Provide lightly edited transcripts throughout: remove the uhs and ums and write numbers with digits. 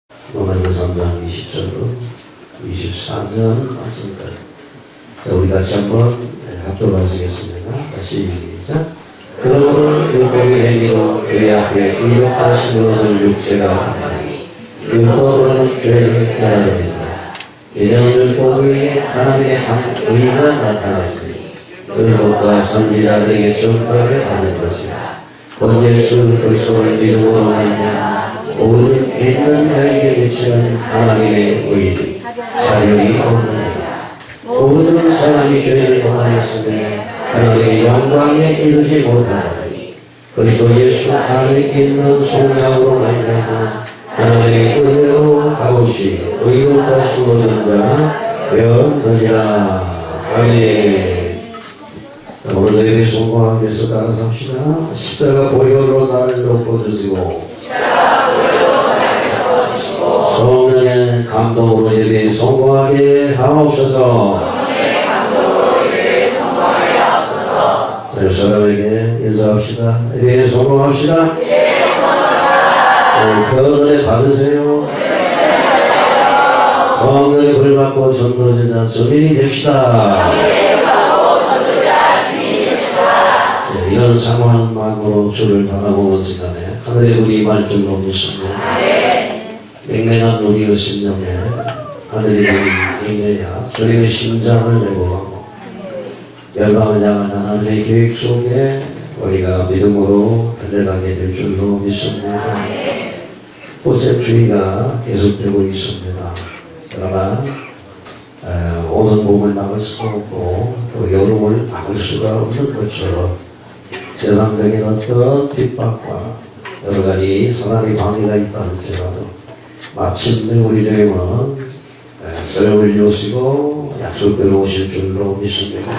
로마서 3장 20절로 24절 말씀까지. 자, 우리 같이 한번 합독 하시겠습니다. 다시 시작. 그러므로 율법의 행위로 그의 앞에 의롭다심으로는 육체가 하나니 율법으로는 죄를 깨달으리라. 이전 율법이 하나님의 한 의가 나타났으니 율법과 선지자들에게 족벌을 받는 것이라. 곧 예수 그리스도를 믿음으로 말미암아 모든 믿는 자에게 미치는 하나님의 의리 자격이 없느니라. 모든 사람이 죄를 범하였으며 하나님의 영광에 이르지 못하더니 그리스도 예수 안에 있는 성령으로 말미암아 하나님의 은혜로 값없이 의롭다 심어진 자가 되었느니라. 아멘. 오늘 예배 성공하기 위해서 따라서 합시다. 십자가 보혈로 나를 덮어주시고 성령의 감동으로 예배 성공하게 하옵소서. 자, 옆 사람에게 인사합시다. 예배 성공합시다. 그 은혜 받으세요. 성령의 불 받고 전도제자 주민이 됩시다. 이런 사모하는 마음으로 주를 바라보는 시간에 하늘의 불이 임할 줄로 믿습니다. 맹맹한 우리의 심령에 하늘의 불이 임해야 저희의 심장을 내고하고 열방을 향한 하나님의 계획 속에 우리가 믿음으로 달려가게 될 줄로 믿습니다. 호세 주의가 계속되고 있습니다. 그러나 오는 봄을 막을 수가 없고 또 여름을 막을 수가 없는 것처럼 세상적인 어떤 핍박과 여러 가지 선한의 방해가 있다할지라도 마침내 우리 중에는 소용을 여시고 약속대로 오실 줄로 믿습니다.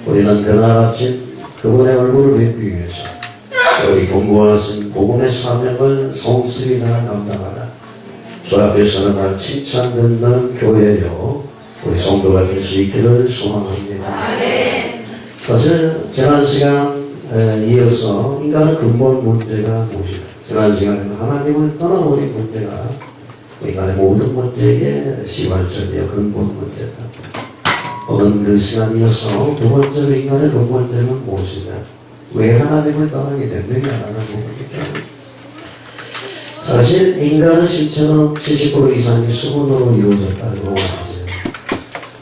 우리는 그날 아침 그분의 얼굴을 뵙기 위해서 우리 공부하신 복음의 사명을 성실히 다 감당하라. 주 앞에서는 다 칭찬듣는 교회요 우리 성도가 될 수 있기를 소망합니다. 사실 지난 시간 이어서 인간의 근본 문제가 무엇이다. 지난 시간에는 하나님을 떠나버린 문제가 인간의 모든 문제의 시발점이요 근본 문제다. 오늘 그 시간 이어서 두 번째로 인간의 근본점은 무엇이냐. 왜 하나님을 떠나게 됐느냐라는 부분이죠. 사실 인간의 신체는 70% 이상이 수분으로 이루어졌다고 하죠.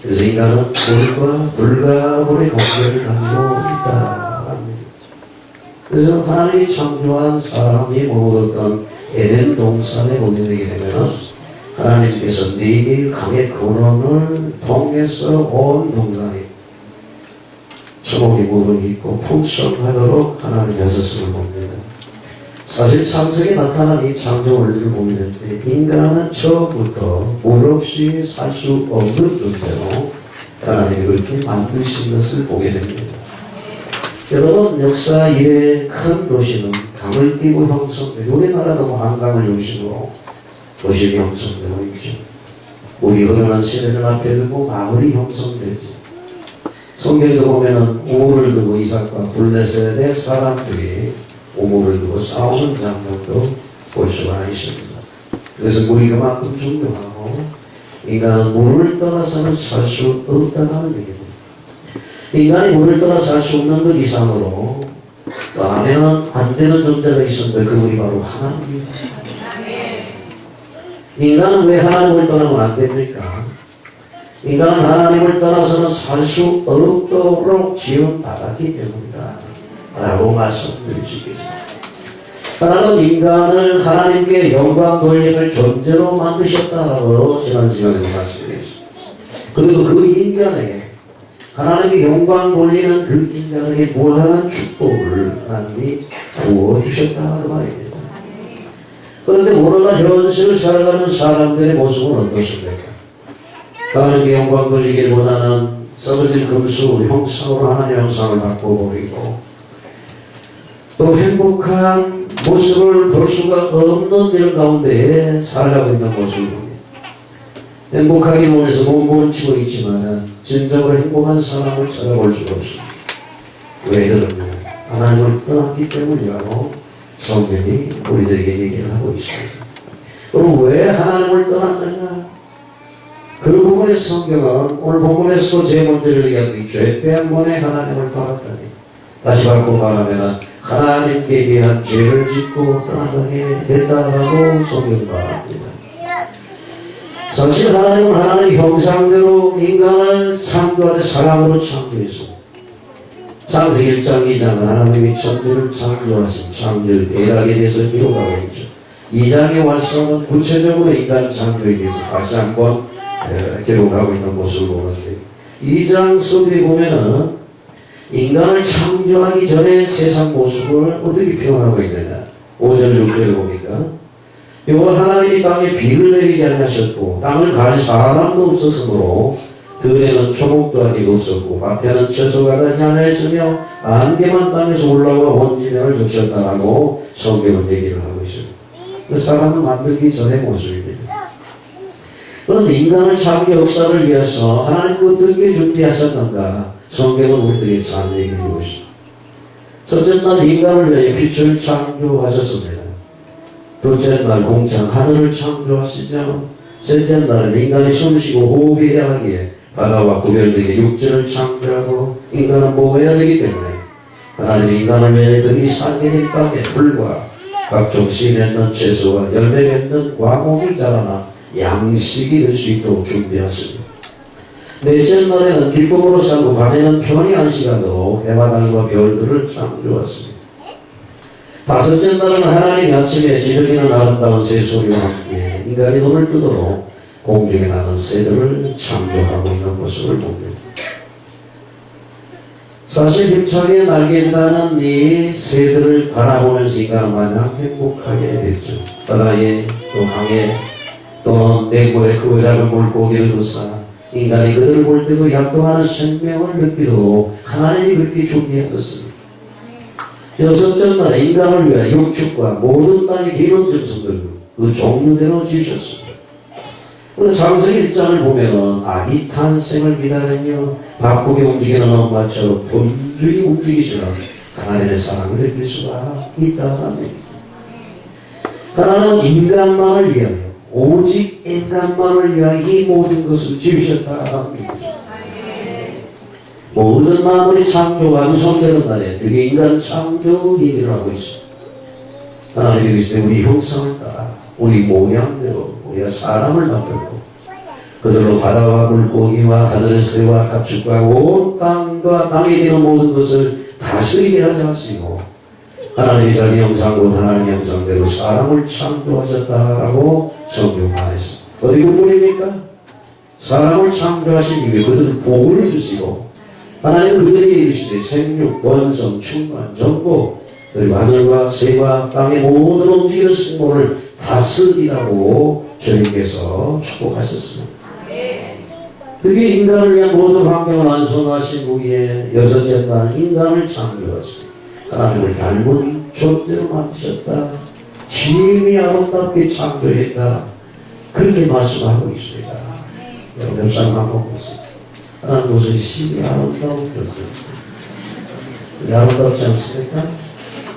그래서 인간은 물과 불가분의 관계를 가지고 있다. 그래서 하나님이 창조한 사람이 머물렀던 에덴 동산에 오게 되게 되면 하나님께서 네 개의 강의 근원을 통해서 온 동산이 수목의 부분이 있고 풍성하도록 하나님이 하셨음을 봅니다. 사실 창세기에 나타난 이 창조 원리를 보게 되는데 인간은 처음부터 물 없이 살 수 없는 존재로 하나님이 그렇게 만드신 것을 보게 됩니다. 여러분, 역사 이래 큰 도시는 강을 끼고 형성되고 우리나라도 한강을 중심으로 도시가 형성되고 있죠. 우리 흐르는 시대를 앞에 두고 마을이 형성되죠. 성경에도 보면은 우물을 두고 이삭과 블레셋의 사람들이 우물을 두고 싸우는 장면도 볼 수가 있습니다. 그래서 물이 그만큼 중요하고 인간은 물을 떠나서는 살 수 없다는 얘기입니다. 인간이 물을 떠나 살 수 없는 것 이상으로 떠나면 안 되는 존재가 있었는데 그분이 바로 하나님입니다. 인간은 왜 하나님을 떠나면 안 됩니까? 인간은 하나님을 떠나서는 살 수 없도록 지원받았기 때문이다 라고 말씀드릴 수 있겠습니다. 하나님은 인간을 하나님께 영광 돌릴 존재로 만드셨다라고 지난 시간에도 말씀드렸습니다. 그리고 그 인간에게 하나님의 영광 돌리는 그 인간에게 무한한 축복을 하나님이 부어주셨다는 말입니다. 그런데 오늘날 현실을 살아가는 사람들의 모습은 어떻습니까? 하나님의 영광 돌리기보다는 썩어질 금수 형상으로 하나님의 형상을 바꿔버리고 또 행복한 모습을 볼 수가 없는 일 가운데 살아가고 있는 모습을 봅니다. 행복하기 원해서 몸부림치고 있지만 진정으로 행복한 사람을 찾아볼 수가 없습니다. 왜 그러냐? 하나님을 떠났기 때문이라고 성경이 우리들에게 얘기를 하고 있습니다. 그럼 왜 하나님을 떠났느냐? 그 부분의 성경은 오늘 복음에서 제 문제를 얘기하는 죄 때문에 하나님을 떠났다니. 다시 바꿔 말하면 하나님께 대한 죄를 짓고 떠나게 됐다라고 성경 말합니다. 사실 하나님은 하나님의 형상대로 인간을 창조하되 사람으로 창조했습니다. 창세기 1장 2장은 하나님이 천지를 창조하신 창조의 대락에 대해서 기록하고 있죠. 2장의 완성은 구체적으로 인간 창조에 대해서 다시 한번 기록하고 있는 모습을 보는데 2장 서두에 보면은 인간을 창조하기 전에 세상 모습을 어떻게 표현하고 있느냐. 5절 6절을 보니까 여호와 하나님이 땅에 비를 내리게 하셨고 땅을 갈 사람도 없었으므로 들에는 초목도 아직 없었고 밭에는 채소가 나지 않았으며 안개만 땅에서 올라와 온 지면을 적셨다라고 성경은 얘기를 하고 있습니다. 그 사람을 만들기 전의 모습입니다. 그런데 인간을 창조 역사를 위해서 하나님 어떻게 준비하셨는가 성경은 우리들에게 잘 얘기하고 있습니다. 첫째 날 인간을 위해 빛을 창조하셨습니다. 둘째 날 공창 하늘을 창조하시죠. 셋째 날은 인간이 숨쉬고 호흡이 하기에 바다와 구별되게 육지를 창조하고 인간은 먹어야 되기 때문에 하나님이 인간을 위해 그들이 살게 될 땅에 풀과 각종 씨 맺는 채소와 열매 맺는 과목이 자라나 양식이 될 수 있도록 준비하십니다. 넷째 날에는 기쁨으로 살고 밤에는 편히 안식하도록 해와 달과 별들을 창조하십니다. 다섯째 날은 하나님이 아침에 지르기는 아름다운 새소리와 함께 인간이 눈을 뜨도록 공중에 나는 새들을 창조하고 있는 모습을 봅니다. 사실 힘차게 날개질하는 이 새들을 바라보면서 인간은 마냥 행복하게 됐죠. 바다에 또 강에 또 내부에 그 작은 물고기를 두사 인간이 그들을 볼 때도 약동하는 생명을 느끼도록 하나님이 그렇게 준비하셨습니다. 여섯째 날에 인간을 위해 육축과 모든 땅의 기름 짐승들 그 종류대로 지으셨습니다. 오늘 창세기 1장을 보면은 아기 탄생을 기다리며 바쁘게 움직이는 엄마처럼 분주히 움직이시는 하나님의 사랑을 느낄 수가 있다는 얘기입니다. 하나님은 인간만을 위하여 오직 인간만을 위하여 이 모든 것을 지으셨다는 얘기입니다. 모든 마음의 창조가 완성되는 날에 그게 인간 창조 얘기를 하고 있습니다. 하나님이 그리스도의 우리 형상을 따라 우리 모양대로 우리가 사람을 만들고 그들로 바다와 물고기와 하늘의 새와 가축과 온 땅과 땅에 있는 모든 것을 다스리게 하지 않으시고 하나님이 자기 형상으로 하나님의 형상대로 사람을 창조하셨다라고 성경 말했습니다. 어디 부분입니까? 사람을 창조하신 이후에 그들은 복을 주시고 하나님은 그들에게 이르시되 생육, 번성, 충만, 정복 그리고 하늘과 새와 땅의 모든 움직이는 생물을 다스리라고 저희께서 축복하셨습니다. 그게 인간을 위한 모든 환경을 완성하신 후에 여섯째 날 인간을 창조하셨습니다. 하나님을 닮은 존재로 만드셨다. 심히 아름답게 창조했다. 그렇게 말씀하고 있습니다. 여러분 옆사람 한번 보세요. 하나님 모습이 심히 아름다운 존재. 아름답지 않습니까?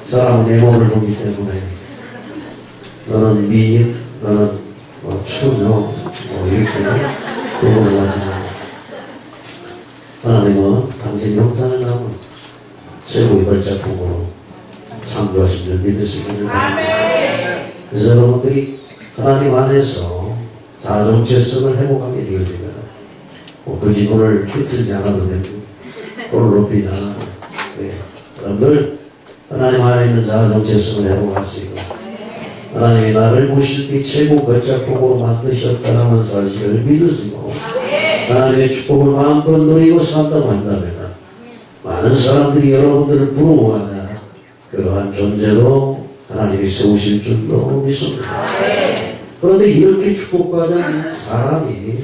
사람은 내 몸을 보기 때문에 너는 미인, 너는 추녀 이렇게 구분을 하지만 하나님은 당신 형상을 담은 최고의 걸작품으로 창조하신 줄 믿으시기를 바랍니다. 그래서 여러분들이 하나님 안에서 자정체성을 회복하게 되어집니다. 그 지분을 휘틀지 않아도 되고 돌을 높이지 않아도 돼. 여러분들 하나님 안에 있는 자정체성을 회복할 수 있고 하나님이 나를 보실 때 최고 걸작품으로 만드셨다는 사실을 믿으시고 하나님의 축복을 마음껏 누리고 산다고 한다면 많은 사람들이 여러분들을 부러워하냐 그러한 존재로 하나님이 세우실 줄로 믿습니다. 그런데 이렇게 축복받은 사람이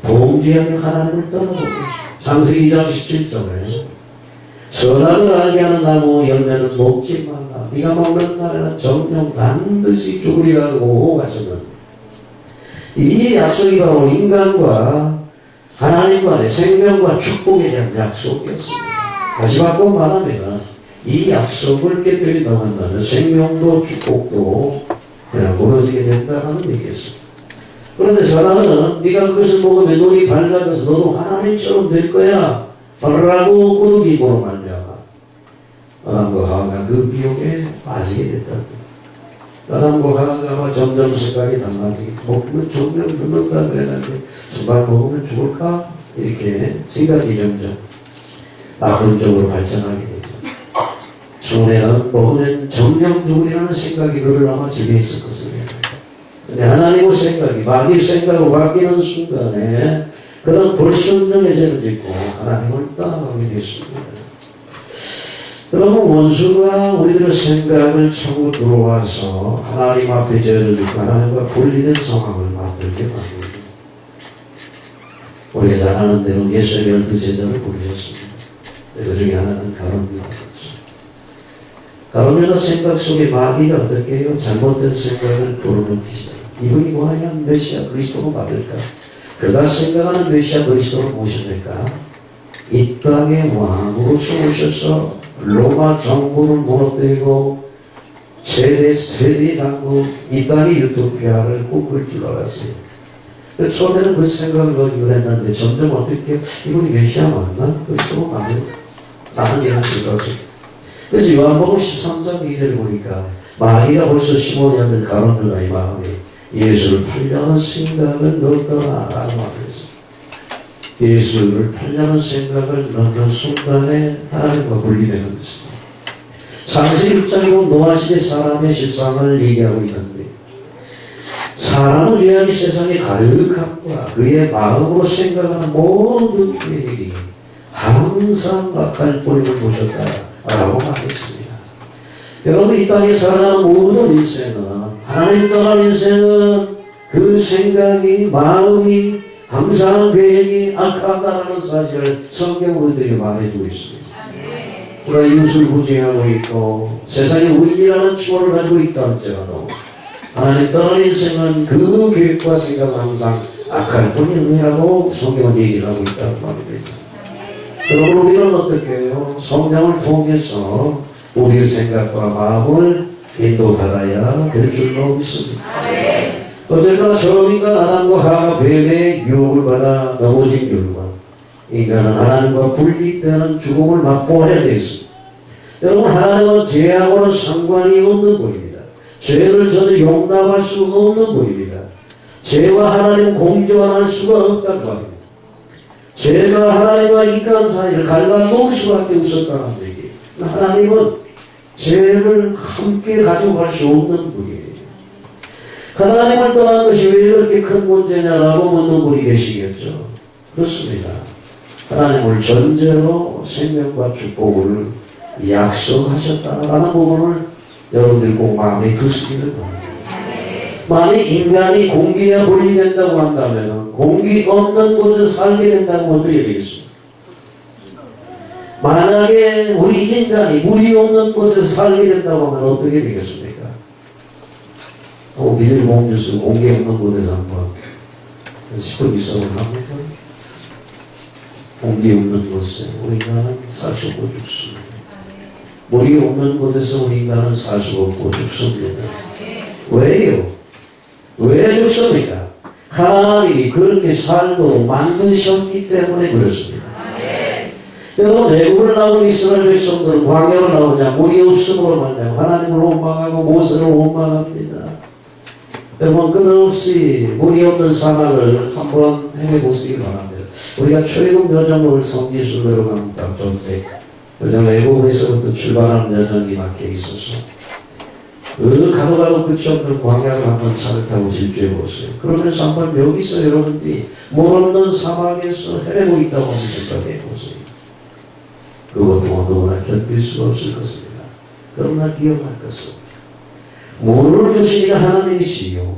범죄하게 하나님을 떠나고 있습니다. 창세기 2장 17절에 선악을 알게 하는 나무 열매는 먹지 말라. 네가 먹는 날에는 정녕 반드시 죽으리라고 하셨는데 이 약속이 바로 인간과 하나님 간의 생명과 축복에 대한 약속이었습니다. 다시 바꿔 말하면 이 약속을 깨뜨린다고 한다면 생명도 축복도 그냥 무너지게 된다는 얘기였습니다. 그런데 사랑은 네가 그것을 먹으면 눈이 밝아져서 너도 하나님처럼 될 거야 라고 꾸르기고 말미암아 아담과 하와가 그 미혹에 빠지게 됐다. 아담과 하와가 점점 생각이 달라지게 먹으면 점점 죽는다 그랬는데 정말 먹으면 죽을까? 이렇게 생각이 점점 나쁜 쪽으로 발전하게 되죠. 처음에는 먹으면 점점 죽으리라는 생각이 그를 아마 지배했을 것입니다. 근데 하나님의 생각이 마귀 생각으로 바뀌는 순간에 그런 불순종의 죄를 짓고 하나님을 떠나가게 됐습니다. 그러면 원수가 우리들의 생각을 차고 들어와서 하나님 앞에 죄를 짓고 하나님과 분리된 상황을 만들게 만듭니다. 우리가 잘 아는 대로 예수의 12 제자를 부르셨습니다. 그 중에 하나는 가룟유다였죠. 가룟유다 생각 속에 마귀가 어떻게 해요? 잘못된 생각을 불어넣기시다. 이분이 뭐하냐? 메시아 그리스도로 받을까? 그가 생각하는 메시아 그리스도를 모셔낼까? 이 땅의 왕으로서 오셔서 로마 정부를 무너뜨리고 최대 강국 이 땅의 유토피아를 꿈꿀 줄 알았어요. 처음에는 그 생각을 가지고 했는데 점점 어떻게 이분이 메시아 맞나? 그리스도 맞나? 나는 이런 생각을. 그래서 요한복음 13장 2절을 보니까 마귀가 벌써 시몬이 아들 가룟유다의 마음에 예수를 팔려는 생각을 넣었더라라고 말했어요. 예수를 팔려는 생각을 넣는 순간에 하나님과 분리되는 것입니다. 창세기 6장이고 노아시대 사람의 실상을 얘기하고 있는데 사람의 죄악이 세상에 가득함과 그의 마음으로 생각하는 모든 계획이 항상 악할 뿌리를 보셨다라고 말했습니다. 여러분 이 땅에 살아가는 모든 인생은 하나님 떠난 인생은 그 생각이 마음이 항상 계획이 악하다라는 사실을 성경 우리들이 말해주고 있습니다. 우리가 이웃을 부정하고 있고 세상에 우익이라는 추월을 가지고 있다 할지라도 하나님 떠난 인생은 그 계획과 생각은 항상 악할 뿐이라고 성경은 얘기를 하고 있다고 말입니다. 그러므로 우리는 어떻게 해요? 성령을 통해서 우리의 생각과 마음을 인도받아야 될 줄로 믿습니다. 어쨌거나 저희가 아담과 하와가 뱀의 유혹을 받아 넘어진 결과 인간은 하나님과 분리되는 죽음을 맛보아야 되겠습니다. 여러분 하나님은 죄하고는 상관이 없는 분입니다. 죄를 전혀 용납할 수 없는 분입니다. 죄와 하나님 공조할 수가 없다는 말입니다. 죄가 하나님과 인간 사이를 갈라놓을 수밖에 없었다는 얘기예요. 하나님은 죄를 함께 가져갈 수 없는 분이에요. 하나님을 떠난 것이 왜 이렇게 큰 문제냐라고 묻는 분이 계시겠죠. 그렇습니다. 하나님을 전제로 생명과 축복을 약속하셨다라는 부분을 여러분들이 꼭 마음에 두시기를 바랍니다. 만약 인간이 공기와 분리된다고 한다면 공기 없는 곳에 살게 된다면 어떻게 되겠습니까? 만약에 우리 인간이 물이 없는 곳에 살게 된다고 하면 어떻게 되겠습니까? 미리 몸주스 공기 없는 곳에서 한번 10분 이상을 합니까? 공기 없는 곳에 우리 인간은 살 수 없고 죽습니다. 물이 없는 곳에서 우리 인간은 살 수 없고 죽습니다. 왜요? 왜 죽습니까? 하나님이 그렇게 살도록 만드셨기 때문에 그렇습니다. 여러분 애굽을 나온 이스라엘 백성들은 광야로 나오자 물이 없음으로 말미암아 하나님을 원망하고 모세를 원망합니다. 여러분 끝없이 물이 없는 사막을 한번 헤매보시기 바랍니다. 우리가 출애굽 여정을 성지순례로 가면 딱 좋은데 요즘 애굽에서부터 출발하는 여정이 막혀 있어서 그 가도 끝이 없는 광야를 한번 차를 타고 질주해 보세요. 그러면서 한번 여기서 여러분들이 물 없는 사막에서 헤매고 있다고 한번 생각해 보세요. 그 고통은 너무나 견딜 수가 없을 것입니다. 그러나 기억할 것은 물을 주시니까 하나님이시요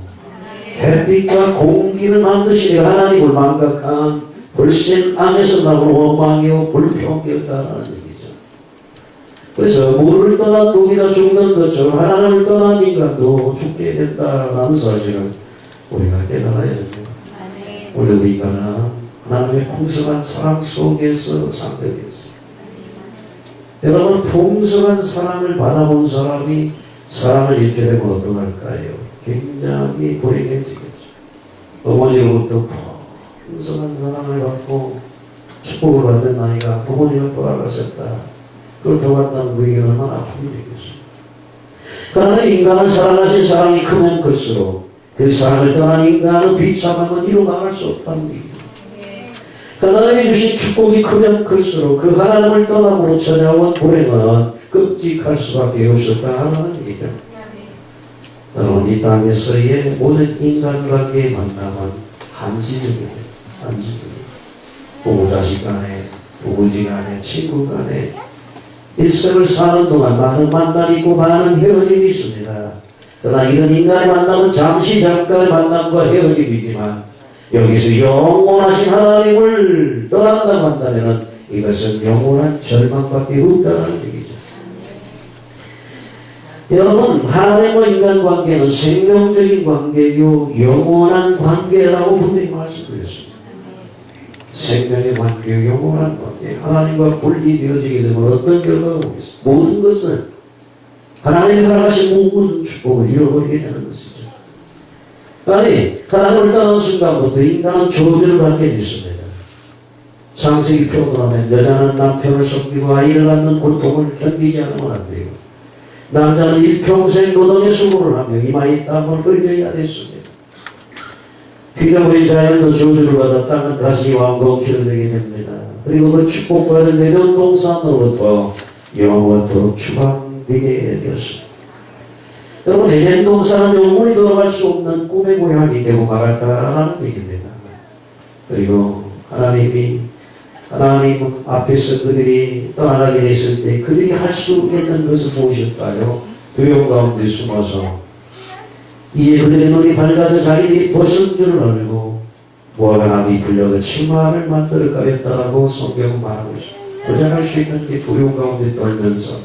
햇빛과 공기를 만드시니까 하나님을 망각한 불신 안에서 나오는 원망이요 불평이었다는 얘기죠. 그래서 물을 떠난 고기가 죽는 것처럼 하나님을 떠난 인간도 죽게 된다는 사실을 우리가 깨달아야 됩니다. 우리 인간은 하나님의 풍성한 사랑 속에서 상대되었습니다. 여러분 풍성한 사랑을 받아본 사람이 사랑을 잃게 되면 어떡할까요? 굉장히 불행해지겠죠. 어머니로부터 풍성한 사랑을 받고 축복을 받는 아이가 부모님을 돌아가셨다. 그걸 더 받다는 그 얘기는 얼마나 아픈 일이겠어요. 그러나 인간을 사랑하신 사랑이 크면 클수록 그 사랑을 떠난 인간은 비참함은 이루 말할 수 없다는 얘기입니다. 하나님이 주신 축복이 크면 클수록 그 하나님을 떠남으로 찾아온 불행은 끔찍할 수밖에 없었다는 얘기죠. 여러분, 이 땅에서의 모든 인간관계의 만남은 한시적이에요. 한시적이에요. 부모자식 간에, 부부지간에, 친구 간에 일생을 사는 동안 많은 만남이 있고 많은 헤어짐이 있습니다. 그러나 이런 인간의 만남은 잠시 잠깐의 만남과 헤어짐이지만 여기서 영원하신 하나님을 떠난다고 한다면 이것은 영원한 절망밖에 없다는 얘기죠. 여러분, 하나님과 인간 관계는 생명적인 관계요 영원한 관계라고 분명히 말씀드렸습니다. 생명의 관계, 영원한 관계, 하나님과 분리되어지게 되면 어떤 결과가 오겠습니까? 모든 것은 하나님이 허락하신 모든 축복을 잃어버리게 되는 것이죠. 아니, 하나님을 떠난 순간부터 인간은 저주를 받게 됐습니다. 창세기 표본하면 여자는 남편을 섬기고 아이를 갖는 고통을 견디지 않으면 안 돼요. 남자는 일평생 노동의 수고를 하며 이마에 땀을 흘려야 됐습니다. 피조물인 자연도 저주를 받아 땅은 다시 왕곡기를 되게 됩니다. 그리고 그 축복받은 내전 동산으로부터 영원토록 추방되게 되었습니다. 여러분, 에덴 동산은 영원히 돌아갈 수 없는 꿈의 고향이 되고 말았다라는 얘기입니다. 그리고 하나님 앞에서 그들이 떠나가게 됐을 때 그들이 할 수 있는 것은 무엇일까요? 두려움 가운데 숨어서 이에 그들의 눈이 밝아져 자기들이 벗은 줄을 알고 모압의 남이 불려서 치마를 만들어 가렸다라고 성경은 말하고 있습니다. 그저 할 수 있는 게 두려움 가운데 떨면서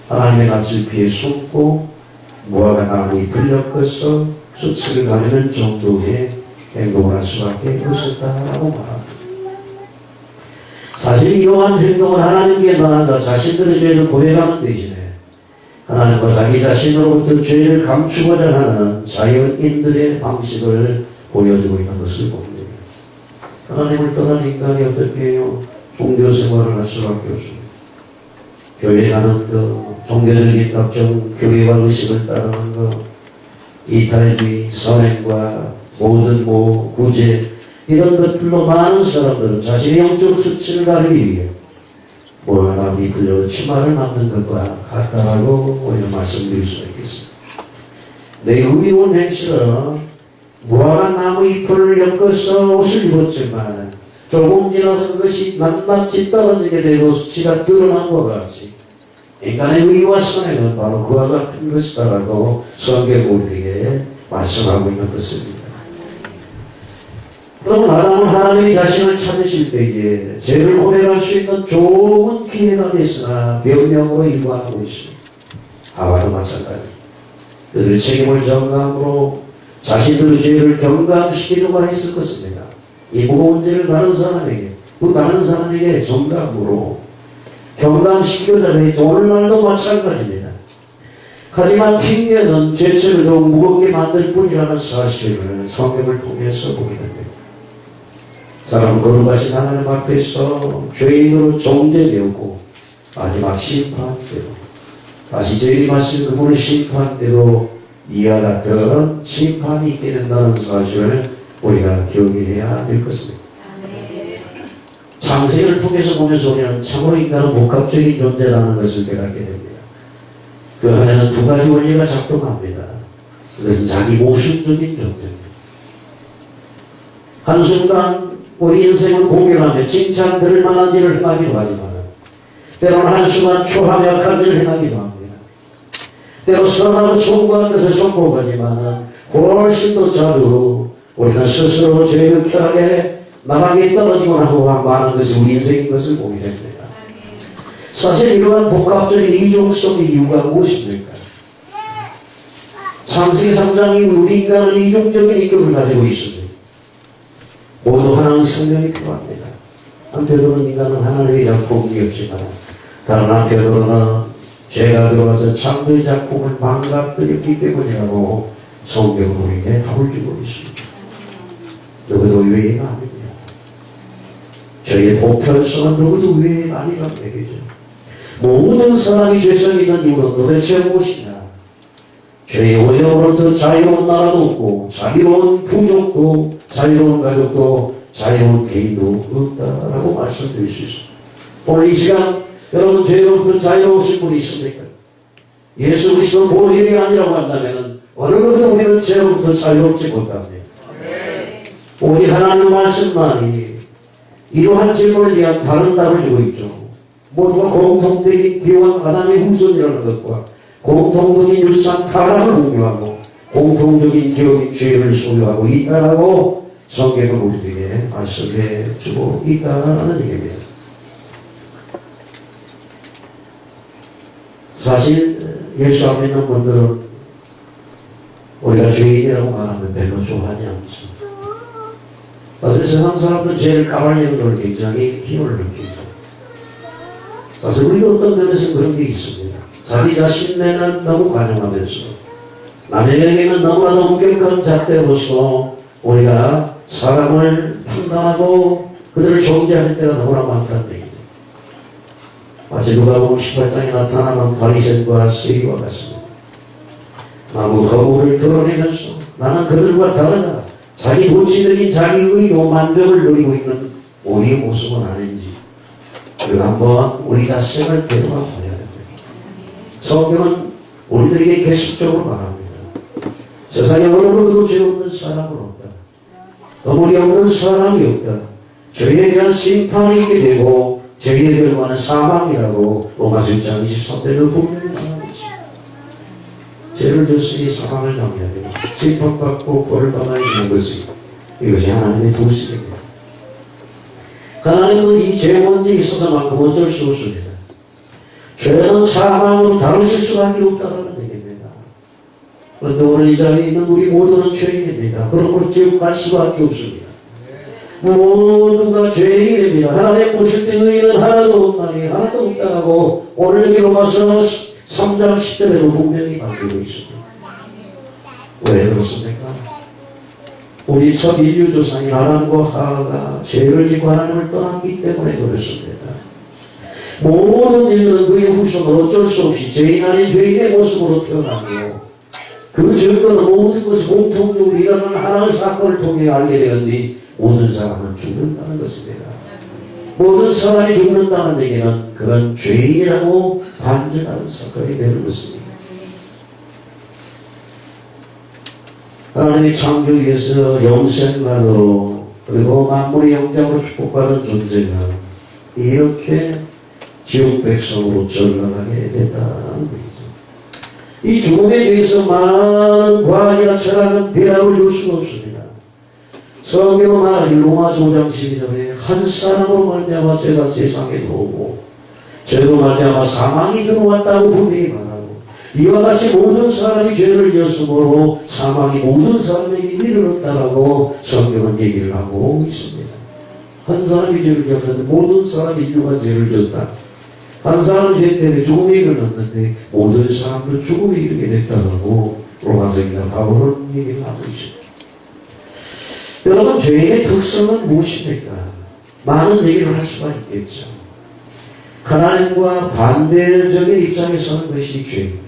하나님의 낯을 피해 숨고 모압의 남이 불려서 수치를 가리는 정도의 행동을 할 수밖에 없었다라고 말합니다. 사실 이러한 행동은 하나님께 말한다 자신들의 죄를 고백하는 대신에 하나님과 자기 자신으로부터 죄를 감추고자 하는 자연인들의 방식을 보여주고 있는 것을 봅니다. 하나님을 떠난 인간이 어떻게 해요? 종교생활을 할 수밖에 없습니다. 교회 가는 것, 종교적인 각종 교회와 의식을 따르는 것, 이탈주의, 선행과 모든 구제 이런 것들로 많은 사람들은 자신의 영적 수치를 가리기 위해 모압이 불려 치마를 만든 것과 같다라고 우리는 말씀드릴 수 있겠습니다. 내 의로운 행실은 무화과 나무 잎을 엮어서 옷을 입었지만 조금 지나서 그것이 낱낱이 떨어지게 되고 수치가 드러난 것 같이 인간의 의와 선행은 바로 그와 같은 것이다라고 성경이 우리에게 말씀하고 있는 것입니다. 그러면 아담은 하나님이 자신을 찾으실 때에 죄를 고백할 수 있는 좋은 기회가 됐으나 변명으로 일관하고 있습니다. 하와도 마찬가지. 그들 책임을 정감으로 자신들의 죄를 경감시키려고 했을 것입니다. 이 무거운 죄를 다른 사람에게, 또 다른 사람에게 정감으로 경감시키고자 했죠. 오늘날도 마찬가지입니다. 하지만 핑계는 죄책을 더 무겁게 만들 뿐이라는 사실을 성경을 통해서 보게 됩니다. 사람은 거룩하신 하나님 앞에서 죄인으로 정죄되었고 마지막 심판대로 다시 재림하신 그분의 심판대로 이와 같은 심판이 있게 된다는 사실을 우리가 기억해야 될 것입니다. 창세기를 통해서 보면서 우리는 참으로 인간은 복합적인 존재라는 것을 깨닫게 됩니다. 그 안에는 두 가지 원리가 작동합니다. 그것은 자기 모순적인 존재입니다. 한순간 우리 인생을 공유하며 칭찬 들을 만한 일을 행하기도 하지만 때로는 한순간 초함약한 일을 행하기도 합니다. 때로 선하고 송구한 것을 송구하지만 훨씬 더 자주 우리는 스스로 죄역하게 나락에 떨어지거나 하고 많은 것이 우리 인생인 것을 보게 됩니다. 사실 이러한 복합적인 이중성의 이유가 무엇입니까? 창세기 3장이 우리 인간은 이중적인 인격을 가지고 있습니다. 모두 하나님의 성령이 필요합니다. 한편으로는 인간은 하나님의 작품이었지만 다른 한편으로는 죄가 들어가서 창조의 작품을 망가뜨렸기 때문이라고 성경은 우리에게 답을 주고 있습니다. 누구도 외회가 아닙니다. 저희의 보편성은 누구도 외회가 아니라는 얘기죠. 모든 사람이 죄성이 있는 이유는 도대체 무엇이냐? 죄의 오염으로부터 자유로운 나라도 없고 자유로운 부족도 자유로운 가족도 자유로운 개인도 없다라고 말씀드릴 수 있습니다. 오늘 이 시간 여러분 죄로부터 자유로우신 분이 있습니까? 예수 그리스도 보혈이 아니라고 한다면 어느 것도 우리는 죄로부터 자유롭지 못합니다. 오직 하나님의 말씀만이 이러한 질문에 대한 다른 답을 주고 있죠. 모두가 공통적인 기원 아담의 후손이라는 것과 공통적인 유산 타락을 공유하고 공통적인 기억인 죄를 소유하고 있다라고 성경은 우리에게 말씀해 주고 있다는 얘기입니다. 사실 예수 안 믿는 분들은 우리가 죄인이라고 말하면 별로 좋아하지 않죠. 사실 세상 사람들은 죄를 까발리는 걸 굉장히 힘을 느끼죠. 사실 우리가 어떤 면에서 그런 게 있습니다. 자기 자신에는 너무 관용하면서 남에게는 너무나도 엄격한 잣대로서 우리가 사람을 판단하고 그들을 정죄하는 때가 너무나 많다는 얘기죠. 마치 누가복음 18장에 나타나는 바리새인과 세리와 같습니다. 나무 거울을 드러내면서 나는 그들과 다르다. 자기 본질적인 자기 의로 만족을 누리고 있는 우리의 모습은 아닌지 우리가 한번 우리 자신을 되돌아봐야 됩니다. 성경은 우리들에게 계속적으로 말합니다. 세상에 어느 누구도 죄 없는 사람은 없다. 허물이 없는 사람이 없다. 죄에 대한 심판이 있게 되고 죄의 결과는 사망이라고 로마서 1장 23절을 분명히 말하고 있습니다. 죄를 졌으니 사망을 당해야 됩니다. 심판받고 벌을 받아야 하는 것이 이것이 하나님의 도식입니다. 하나님은 이 죄 문제에 있어서만큼 어쩔 수 없습니다. 죄는 사망으로 다루실 수밖에 없다는 얘기입니다. 그런데 오늘 이 자리에 있는 우리 모두는 죄인입니다. 그러므로 지옥 갈 수밖에 없습니다. 모두가 죄인입니다. 하나님 보실 때 의인은 하나도 없나니 하나도 없다고 오늘 여기 로마서 3장 10절에도 분명히 밝히고 있습니다. 왜 그렇습니까? 우리 첫 인류 조상인 아담과 하와가 죄를 짓고 하나님을 떠났기 때문에 그렇습니다. 모든 인류는 그의 후손은 어쩔 수 없이 죄인 아닌 죄인의 모습으로 태어나고 그 증거는 모든 것을 공통적으로 일어나는 하나의 사건을 통해 알게 되었니 모든 사람은 죽는다는 것입니다. 모든 사람이 죽는다는 얘기는 그런 죄인이라고 반증하는 사건이 되는 것입니다. 하나님의 창조위에서 영생만으로 그리고 만물의 영장으로 축복받은 존재가 이렇게 지옥 백성으로 전락하게 됐다는 거죠. 이 죽음에 대해서 많은 과학이나 철학은 대답을 줄 수가 없습니다. 성경은 말하기 로마서 5장 12절에 한 사람으로 말미암아 죄가 세상에 들어오고 죄로 말미암아 사망이 들어왔다고 분명히 말하고 이와 같이 모든 사람이 죄를 지었으므로 사망이 모든 사람에게 이르렀다라고 성경은 얘기를 하고 있습니다. 한 사람이 죄를 지었는데 모든 사람이 인류가 죄를 지었다. 한 사람 죄 때문에 죽음에 이르렀는데 모든 사람도 죽음에 이르게 됐다라고 로마서 기자 바울은 얘기를 하고 있습니다. 여러분 죄의 특성은 무엇입니까? 많은 얘기를 할 수가 있겠죠. 하나님과 반대적인 입장에 서는 것이 죄입니다.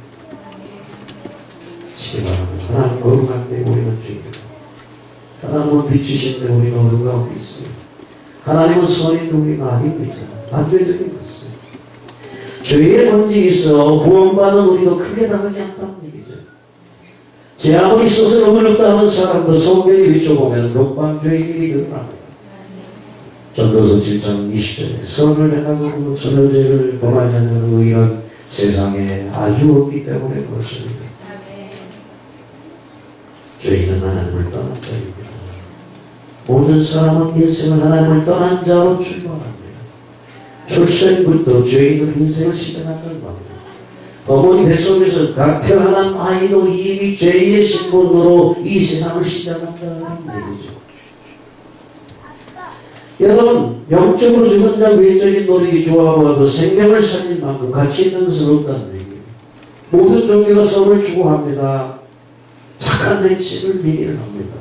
하나님 거룩한데 우리는 죄입니다. 하나님은 빛이신데 우리는 어둠 가운데 있습니다. 하나님은 선인데 우리가 아닙니다. 반대적인 것입니다. 죄의 문제에 있어 구원받은 우리도 크게 다르지 않다는 얘기죠. 죄 아무리 있어서 어렵다 하는 사람도 성경에 비춰보면 금방 죄인이 드러납니다. 전도서 7장 20절에 선을 행하고 전혀 죄를 범하지 않는 의인은 세상에 아주 없기 때문에 그렇습니다. 죄인은 하나님을 떠난 자입니다. 모든 사람은 인생은 하나님을 떠난 자로 출발합니다. 출생부터 죄인은 인생을 시작하는 겁니다. 어머니 뱃속에서 각 태어난 아이도 이미 죄의 신분으로 이 세상을 시작한다는 얘기죠. 여러분, 영적으로 죽은 자 외적인 노력이 좋아하고도 생명을 살릴 만큼 가치 있는 것은 없다는 얘기예요. 모든 종교가 서로를 추구합니다. 착한 착한 행실을 얘기를 합니다.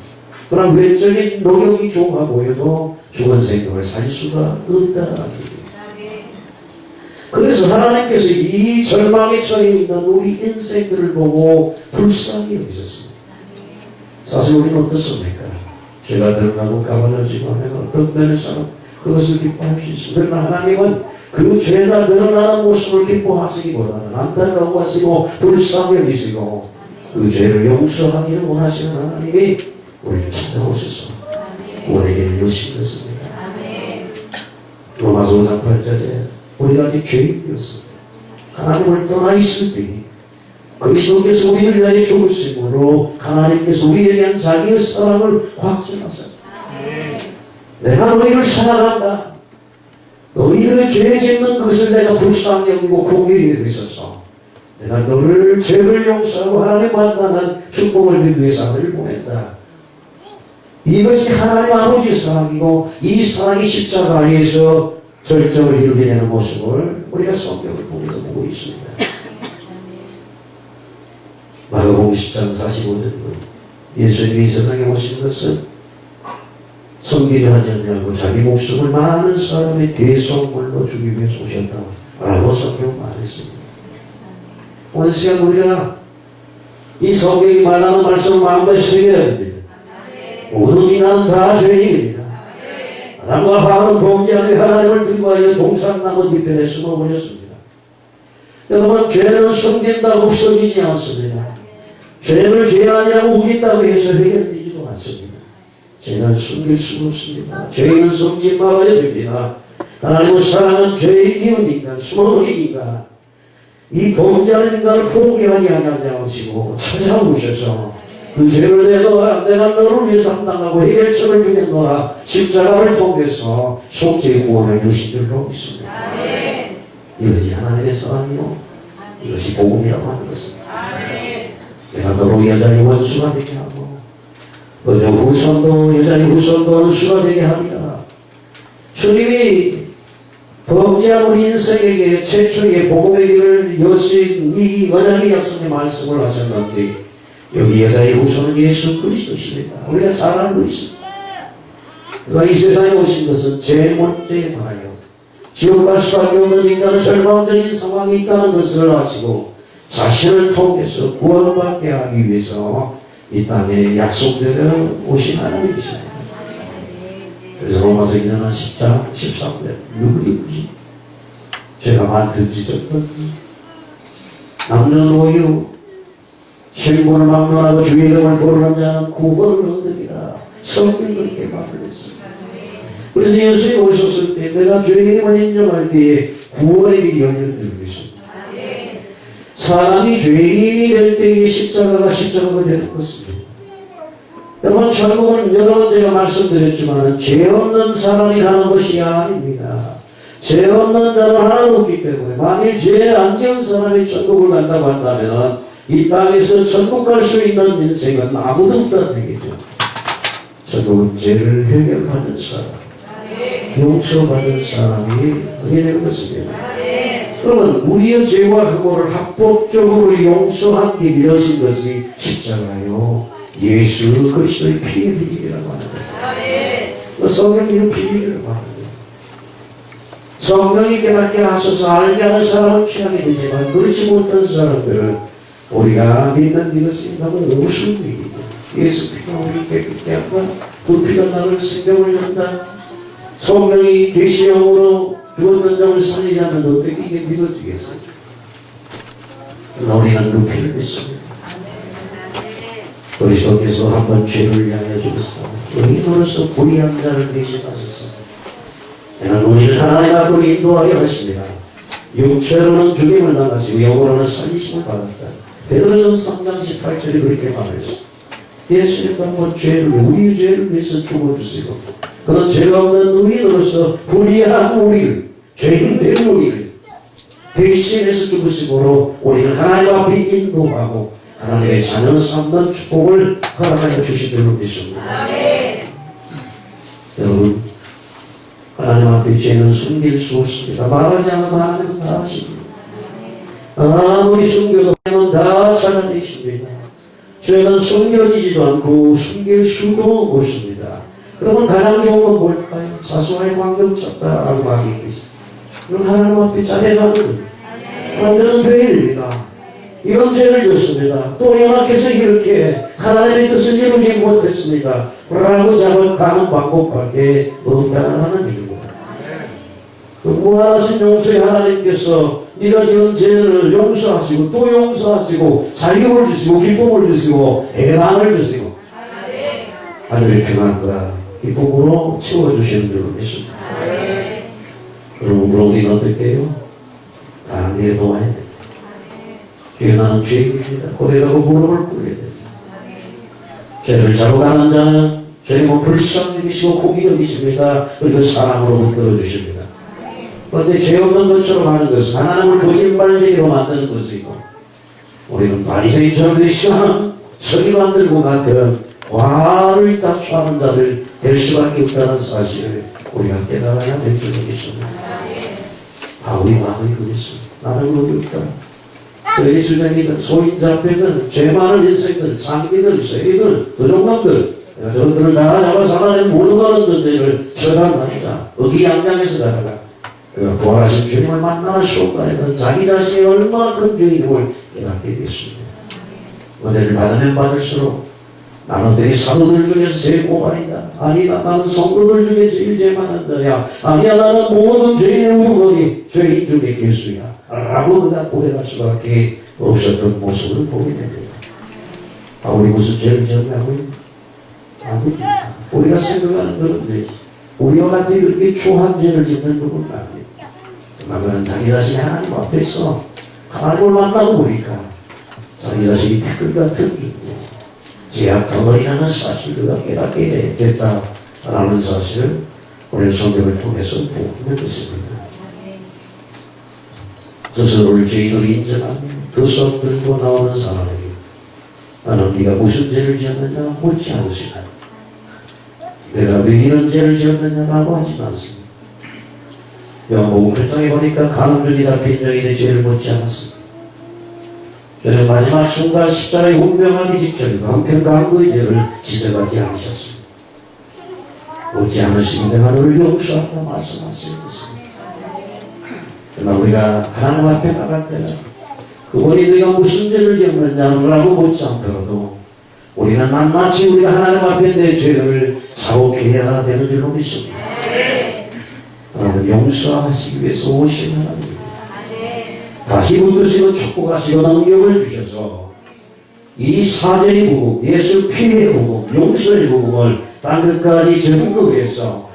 그러나 외적인 노력이 좋아 보여도 죽은 생명을 살 수가 없다. 그래서 하나님께서 이 절망에 처해 있는 우리 인생들을 보고 불쌍히 여기셨습니다. 사실 우리는 어떻습니까? 죄가 드러나고 가발라지고 해서 어떤 면에서는 그것을 기뻐할 수 있습니다. 그러나 하나님은 그 죄가 드러나는 모습을 기뻐하시기보다는 안타까워하시고 불쌍히 여기시고 그 죄를 용서하기를 원하시는 하나님이 우리를 찾아오셔서 우리에게 여시겠습니다. 로마서 5장 8절에 우리가 아직 죄인이었습니다. 하나님을 떠나 있을 때 그리스도께서 우리를 위하여 죽으심으로 하나님께서 우리에 대한 자기의 사랑을 확증하셨습니다. 내가 너희를 사랑한다. 너희들의 죄 짓는 것을 내가 불쌍히 여기고 공의히 여기고 있어서 내가 너를 죄를 용서하고 하나님 만나는 축복을 주기 위해서 하늘을 보냈다. 이것이 하나님 아버지의 사랑이고 이 사랑이 십자가에서 절정을 이루게 되는 모습을 우리가 성경을 보면서 보고 있습니다. 마가복음 10장 45절 예수님이 이 세상에 오신 것은 섬기려 하지 않냐고 자기 목숨을 많은 사람의 대속물로 주기 위해서 오셨다라고 성경 말했습니다. 오늘 시간 우리가 이 성경이 말하는 말씀을 마음에 새겨야 됩니다. 모든 인간은 다 죄인입니다. 아담과 하와는 범죄하며 하나님을 미워하여 동산나무 뒤편에 숨어버렸습니다. 여러분, 죄는 숨긴다고 없어지지 않습니다. 죄를 죄 아니라고 우긴다고 해서 해결되지도 않습니다. 죄는 숨길 수 없습니다. 죄는 숨지 말아야 됩니다. 하나님의 사랑은 죄의 기운이니까 숨어버리니까 이 범죄하는 인간을 포기하지 않으시고 찾아오셔서 그 죄를 내놓아 내가 너를 위해서 감당하고 해결책을 주겠노라 십자가를 통해서 속죄의 구원을 주신 줄로 믿습니다. 이것이 하나님의 사랑이요 이것이 복음이라고 하는 것입니다. 내가 너로 여자의 원수가 되게 하고 너의 후손도 여자의 후손도 원수가 되게 하리라. 주님이 범죄한 우리 인생에게 최초의 복음의 길을 여신 이 언약의 약속의 말씀을 하셨는데 여기 여자의 후손은 예수 그리스도십니다. 우리가 잘 알고 있습니다. 그가 이 세상에 오신 것은 죄 문제에 관하여 지옥 갈 수밖에 없는 인간의 절망적인 상황이 있다는 것을 아시고 자신을 통해서 구원받게 하기 위해서 이 땅에 약속대로 오신 하나님이십니다. 그래서 로마서 2장 10장 13절 누구든지 죄가 많든지 적든지 남녀노유 신분을 막론하고 주의 이름을 부르는 자는 구원을 얻으리라. 성경이 그렇게 말을 했습니다. 그래서 예수님이 오셨을 때 내가 주의 이름을 인정할 때에 구원의 길이 열리는 줄 믿습니다. 사람이 죄인이 될 때에 십자가가 되는 것입니다. 여러분, 천국은 여러분 제가 말씀드렸지만 죄 없는 사람이 가는 것이 아닙니다. 죄 없는 자는 하나도 없기 때문에 만일 죄 안 지은 사람이 천국을 간다고 한다면 이 땅에서 천국 갈 수 있는 인생은 아무도 없다는 얘기죠. 천국은 죄를 해결받는 사람, 용서받는 사람이 그게 되는 것입니다. 그러면 우리의 죄와 그거를 합법적으로 용서한 길이 여신 것이 십자가요 예수 그리스도의 피의 비밀이라고 하는 것입니다. 성경이 비밀이라고 합니다. 성령이 깨닫게 하셔서 알게 하는 사람은 취하게 되지만 그렇지 못한 사람들은 우리가 믿는 이것이 너무 우스운 일이죠. 예수 피가 우리 깨끗게 한다. 그 피가 나를 생명을 연다. 성령이 계시형으로 죽었던 자를 살리지 않는 어떻게 이게 믿어지겠어요? 그러나 우리는 그 피를 믿습니다. 그리스도께서 한번 죄를 위하여 죽었어. 의인으로서 불의한 자를 대신하셨습니다. 이는 우리를 하나님 앞으로 인도하게 하십니다. 육체로는 죽임을 당하시고 영으로는 살리심을 받았다. 베드로전서 3장 18절에 그렇게 말했습니다. 예수님도 한번 우리의 죄를 위해서 죽어주시고 그런 죄가 없는 의인으로서 불의한 우리를 죄인된 우리를 대신해서 죽으심으로 우리를 하나님 앞에 인도하고 하나님의 자녀 삼는 축복을 허락하여 주신 줄로 믿습니다. 여러분, 하나님 앞에 죄는 숨길 수 없습니다. 말하지 않아도 하나님은 다 아십니다. 아무리 숨겨도 하나님은 다 살아내십니다. 죄는 숨겨지지도 않고 숨길 수도 없습니다. 그러면 가장 좋은 건 뭘까요? 자수와의 관계 없었다라고 하기 있습니다. 그럼 하나님 앞에 자백하는 저는 죄인입니다. 이런 죄를 졌습니다. 또 연합해서 이렇게 하나님의 뜻을 이루지 못했습니다. 라고 자백하는 방법밖에 없다는 얘기입니다. 그 무한하신 용서의 하나님께서 네가 지은 죄를 용서하시고 또 용서하시고 자유를 주시고 기쁨을 주시고 해방을 주시고 하늘의 평안과 기쁨으로 채워주시는 줄로 믿습니다. 그럼 우리는 어떻게 해요? 강하게 도와야 됩니다. 죄나는 죄인입니다. 고백하고 무릎을 꿇어야 됩니다. 죄를 잡아가는 자는 죄임은 불쌍히 공의 여기십니다. 그리고 사랑으로 붙들어 주십니다. 그런데 죄 없는 것처럼 하는 것은 하나님을 거짓말쟁이로 만드는 것이고 우리는 바리새인처럼 이 시간은 서기관들과 같은 과를 다투하는 자들 될 수밖에 없다는 사실을 우리가 깨달아야 될 줄로 믿습니다. 바울이 그랬습니다. 나는 어디 없다. 예수장이든 소인자 앞에는 죄 많은 인생들, 장기들, 세기들, 도종놈들 저들을 다 잡아서 하나님 모두 가는 존재를 처단합니다. 의기양양해서 다가 부활하신 주님을 만나는 순간에는 자기 자신이 얼마나 큰 죄인임을 깨닫게 됐습니다. 은혜를 받으면 받을수록 나는 되게 사도들 중에서 제일 고발이다. 아니다. 나는 성도들 중에 제일 죄 많은 자야. 아니야. 나는 모든 죄인의 우두머리 죄인 중에 길수야. 라고 그가 고백할 수밖에 없었던 모습을 보게 됩니다. 우리 무슨 죄를 정리하고 아닙니다. 우리가 생각하는 그런 죄. 우리와 같이 그렇게 추한 죄를 짓는 부분은 아닙니다. 그러나 자기 자신이 하나님 앞에서 하나님을 만나고 보니까 자기 자신이 태클 같은 존재, 죄악 덩어리라는 사실을 그가 깨닫게 됐다라는 사실을 오늘 성경을 통해서 보면 있습니다. 스스로를 죄인으로 인정하며 그 속 들고 나오는 사람에게 나는 네가 무슨 죄를 지었느냐 묻지 않으시나 내가 왜 이런 죄를 지었느냐라고 하지 않습니다. 요한복음 8장에 보니까 간음죄이 다 빈정인의 죄를 묻지 않았습니다. 저는 마지막 순간 십자가에 운명하기 직전이고 한편 강도의 죄를 지적하지 않으셨습니다. 묻지 않으시면 내가 너를 용서한다 말씀하셨습니다. 그러나 우리가 하나님 앞에 나갈 때는 그분이 네가 무슨 죄를 지었느냐라고 묻지 않더라도 우리는 낱낱이 우리가 하나님 앞에 내 죄를 자복해야 되는 줄로 믿습니다. 하나님 용서하시기 위해서 오신 하나님 다시 붙드시고 축복하시고 능력을 주셔서 이 사제의 부분, 예수 피의 부분, 용서의 부분을 땅끝까지 증거해서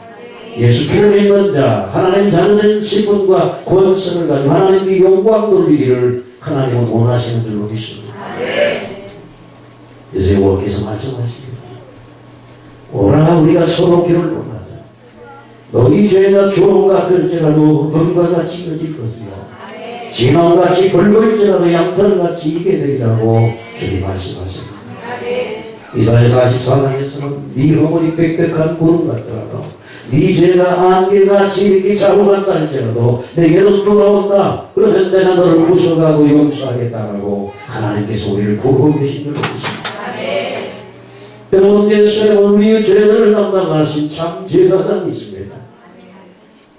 예수 피를 믿는 자, 하나님 자녀된 신분과 권세를 가지고 하나님께 영광 돌리기를 하나님은 원하시는 줄로 믿습니다. 여호와께서 말씀하십니다. 오라 우리가 서로 길을 보나자. 너희 죄가 주홍 같을지라도 금과 같이 이어질 것이요 진홍같이 붉을지라도 양털같이 익게 되리라고 주님 말씀하십니다. 이사야 44장에서는 네 허물이 빽빽한 구름 같더라도 네 죄가 안개같이 이렇게 자국한다 할지라도 내게로 돌아온다. 그러면 내가 너를 구속하고 용서하겠다라고 하나님께서 우리를 구하고 계신 줄 믿습니다. 여러분께서 우리의 죄를 담당하신 참 제사장이십니다.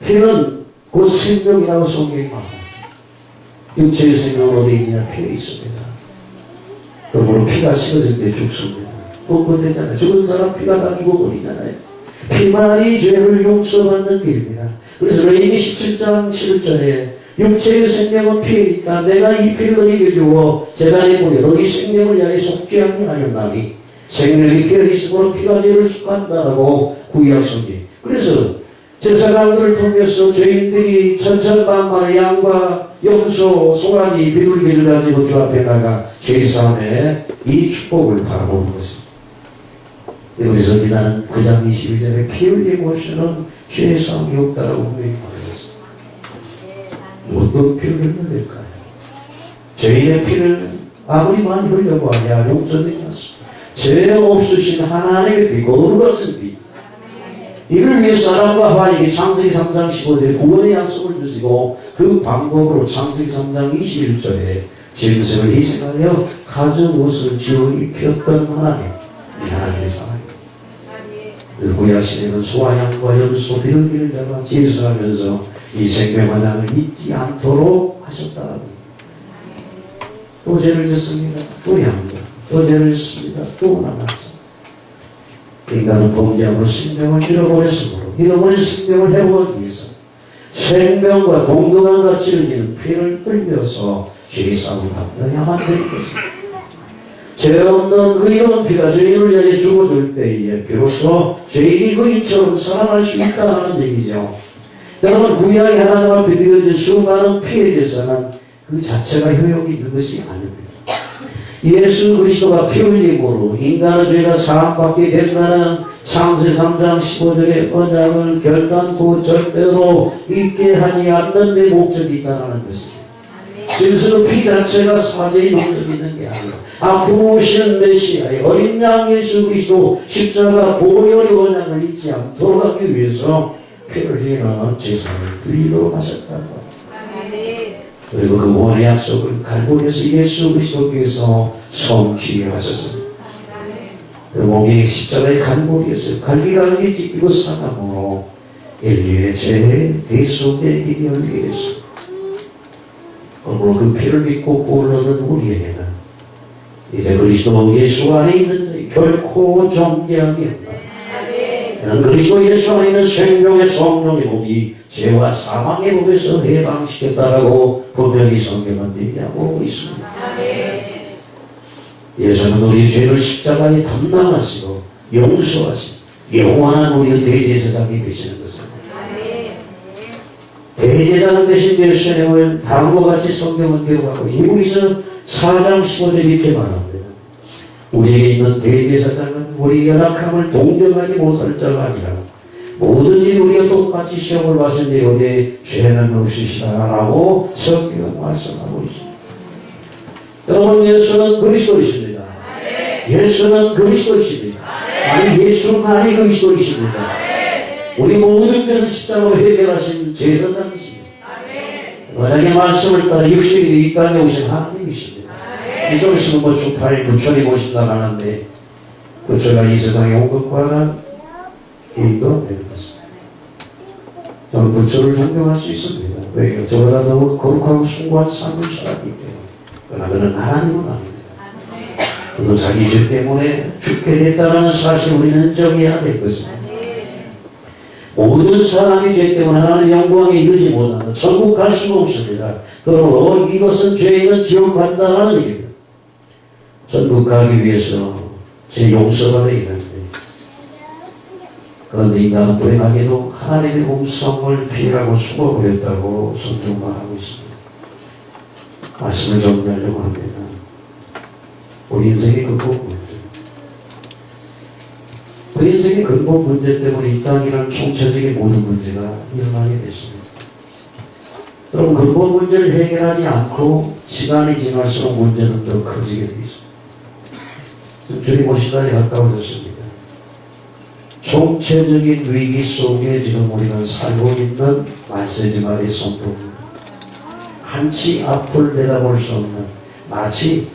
피는 곧 생명이라고 성경이 말합니다. 육체의 생명은 어디 있냐? 피에 있습니다. 그러므로 피가 식어질 때 죽습니다. 뻔뻔되잖아요. 죽은 사람 피가 다 죽어버리잖아요. 피만이 죄를 용서받는 길입니다. 그래서 레위기 17장 7절에 육체의 생명은 피에 있다. 내가 이 피를 너희에게 주어 제단에 보여 너희 생명을 위하여 속지 않게 하였나니 생명이 피에 있으므로 피가 죄를 속한다라고 구약 성경. 그래서 제사장들을 통해서 죄인들이 천천만만의 양과 염소, 송아지, 비둘기를 가지고 주 앞에 나가 제사함에 이 축복을 바라보는 것입니다. 여기서 나는 9장 21절에 피 흘리고 없이는 죄의 사함이 없다라고 분명히 말했습니다. 어떤 피를 흘려야 될까요? 죄인의 피를 아무리 많이 흘려고 하냐 용서되지 않습니다. 죄 없으신 하나님의 피, 거룩하신 피, 이를 위해 사람과 하와에게 창세기 3장 15절에 구원의 약속을 주시고 그 방법으로 창세기 3장 21절에 짐승을 희생하여 가죽 옷을 지어 입혔던 하나님, 이 하나님의 사랑입니다. 구약 시대는 소와 양과 염소 비둘기를 잡아 제사하면서 이 생명의 양을 잊지 않도록 하셨다고. 또 죄를 짓습니다. 또 양다. 또 죄를 짓습니다. 또 남았어. 인간은 범죄함으로 생명을 잃어버렸으므로 잃어버린 생명을 회복하기 위해서 생명과 동등한 가치를 지는 피를 흘려서 죄의 싸움을 합당야만 되는 것입니다. 죄 없는 그 이런 피가 죄인을 위해 죽어줄 때에 비로소 죄인이 그 이처럼 살아날 수 있다 하는 얘기죠. 여러분, 구약의 하나님 앞에 드려진 수많은 피의 제사는 그 자체가 효용이 있는 것이 아닙니다. 예수 그리스도가 피 흘림으로 인간의 죄가 사함받게 된다는 창세 3장 15절의 언약을 결단코 절대로 잊게 하지 않는 데 목적이 있다는 것입니다. 그래서 피 자체가 사죄의 목적이 있는 게 아니라 앞으로 오시는 메시아의 어린 양 예수 그리스도 십자가 보혈의 언약을 잊지 않도록 하기 위해서 피를 흘리는 제사를 드리도록 하셨다고. 그리고 그 원의 약속을 갈보리에서 예수 그리스도께서 성취하셨습니다. 그 몸이 십자가의 갈보리에서 갈기갈기 찢기고 사함으로 인류의 죄의 대속의 길이 열리게 했습니다. 그러므로 그 피를 믿고 구원하는 우리에게는 이제 그리스도 예수 안에 있는 자이 결코 정죄함이 없다. 그리스도 예수 안에 있는 생명의 성령의 몸이 죄와 사망의 법에서 해방시켰다라고 분명히 성경은 얘기하고 있습니다. 예수는 우리 죄를 십자가에 담당하시고 용서하시고 영원한 우리의 대제사장이 되시는 것입니다. 대제사장 되신 예수님을 다음과 같이 성경은 기록하고 히브리서 4장 15절 이렇게 말합니다. 우리에게 있는 대제사장은 우리 연약함을 동정하지 못할 자가 아니라 모든 일 우리가 똑같이 시험을 받으니 어디에 죄는 없으시다라고 성경은 말씀하고 있습니다. 여러분, 예수는 그리스도이십니다. 예수는 그리스도이십니다. 아니, 예수만이 그리스도이십니다. 우리 모든 죄를 십자가로 해결하신 제사장이십니다. 만약에 말씀을 따라 육신이 이 땅에 오신 하나님이십니다. 이좀 있으면 뭐 주팔 부처님 오신다 하는데 부처가 이 세상에 온 것과는 개인도 되는 것입니다. 저는 부처를 존경할 수 있습니다. 왜요? 저보다 더 거룩하고 숭고한 삶을 살았기 때문에. 그러나 그는 하나님은 아닙니다. 그도 자기 죄 때문에 죽게 됐다는 사실 우리는 인정해야 될 것입니다. 모든 사람이 죄 때문에 하나님 영광에 이르지 못한다. 천국 갈 수가 없습니다. 그러므로 이것은 죄인은 지옥 간다는 얘기입니다. 천국 가기 위해서 죄 용서가 되는데 그런데 인간은 불행하게도 하나님의 음성을 피하고 숨어버렸다고 성경 말하고 있습니다. 말씀을 정리하려고 합니다. 우리 인생의 근본 문제. 우리 인생의 근본 문제 때문에 이 땅이라는 총체적인 모든 문제가 일어나게 됐습니다. 그럼 근본 문제를 해결하지 않고 시간이 지날수록 문제는 더 커지게 되어 있습니다. 주님 오신 날이 가까워졌습니다. 총체적인 위기 속에 지금 우리는 살고 있는 말세지말의 선포입니다. 한치 앞을 내다볼 수 없는, 마치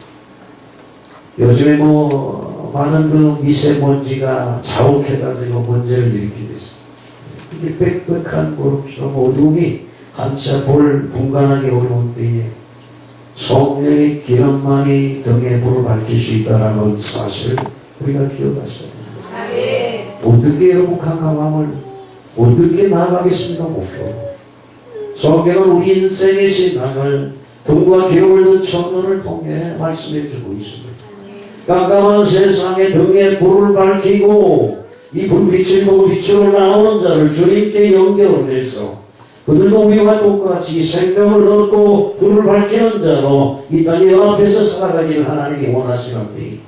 요즘에 많은 그 미세먼지가 자욱해가지고 문제를 일으키게 됐습니다. 이게 빽빽한 구름처럼 어둠이 한차 볼 분간하기 어려운 때에 성령의 기름만이 등에 불을 밝힐 수 있다는 사실을 우리가 기억하셔야 됩니다. 어떻게 여러분 강함을 어떻게 나아가겠습니까? 목표. 성경은 우리 인생의 신앙을 등과 기록을 든 천문을 통해 말씀해 주고 있습니다. 깜깜한 세상에 등에 불을 밝히고 이 불빛을 보고 빛으로 나오는 자를 주님께 연결해서 그들도 우리와 똑같이 생명을 얻고 불을 밝히는 자로 이 땅에 연합해서 살아가기를 하나님이 원하시는데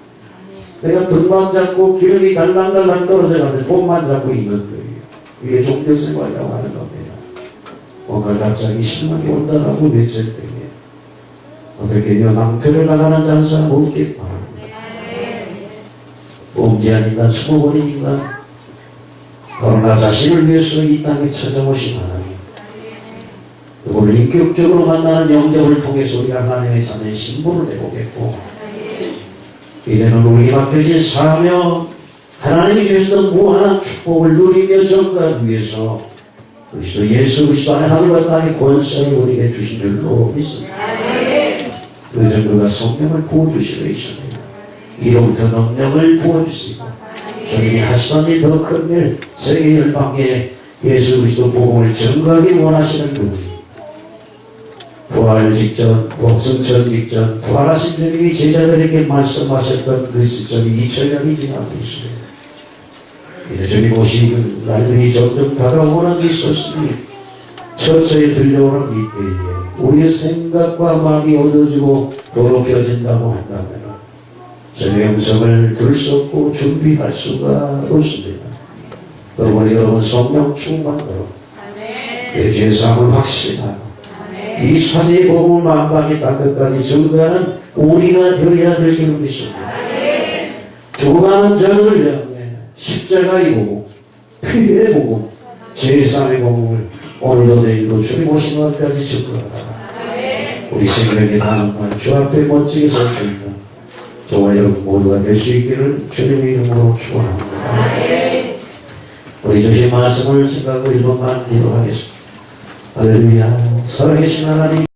내가 등만 잡고 기름이 달랑달랑 떨어져가는데 봄만 잡고 있는 거예요. 이게 종교생활이라고 하는 겁니다. 뭔가 갑자기 실망이 온다라고 외칠 때에 어떻게 낭패를 나가는 자는 사람 없겠 바랍니다. 범죄한 인간, 숨어버린 인간, 바로 나 자신을 위해서 이 땅에 찾아오신 하나님. 그걸 인격적으로 만나는 영접을 통해서 우리가 하나님의 자녀의 신분을 내보겠고, 이제는 우리에게 맡겨진 사명, 하나님이 주셨던 무한한 축복을 누리며 정가하기 위해서 그리스도 예수 그리스도 안에 하늘과 땅의 권세를 우리에게 주신 줄로 믿습니다. 그 정도가 성령을 부어주시고 있습니다. 이로부터 능력을 부어주시고 주님이 하시던 이 더 큰 일, 세계 열방에 예수 그리스도 복음을 전가하기 원하시는 분이 부활 직전, 복승천 직전, 부활하신 주님이 제자들에게 말씀하셨던 그 시점이 2000년이 지나고 있습니다. 이제 주님 오시는 날들이 점점 다가오는 이 소식이 처처에 들려오는 이때에 우리의 생각과 마음이 어두워지고 더럽혀진다고 한다면 주님의 음성을 들을 수 없고 준비할 수가 없습니다. 여러분 성령 충만으로 내 죄사함을 확신하고 이 사제의 복음을 만방의 땅끝까지 전가하는 우리가 되어야 될 줄 믿습니다. 죽어가는 저를 향해 십자가의 복음, 피의 복음, 제3의 복음을 오늘도 내일도 주님 오신 날까지 전가하라. 우리 생명의 다음날 주 앞에 멋지게 서십니다. 저와 여러분 모두가 될 수 있기를 주님의 이름으로 축원합니다. 우리 주신 말씀을 생각하고 1번만 기도하겠습니다. 할렐루야. 살아계신 하나님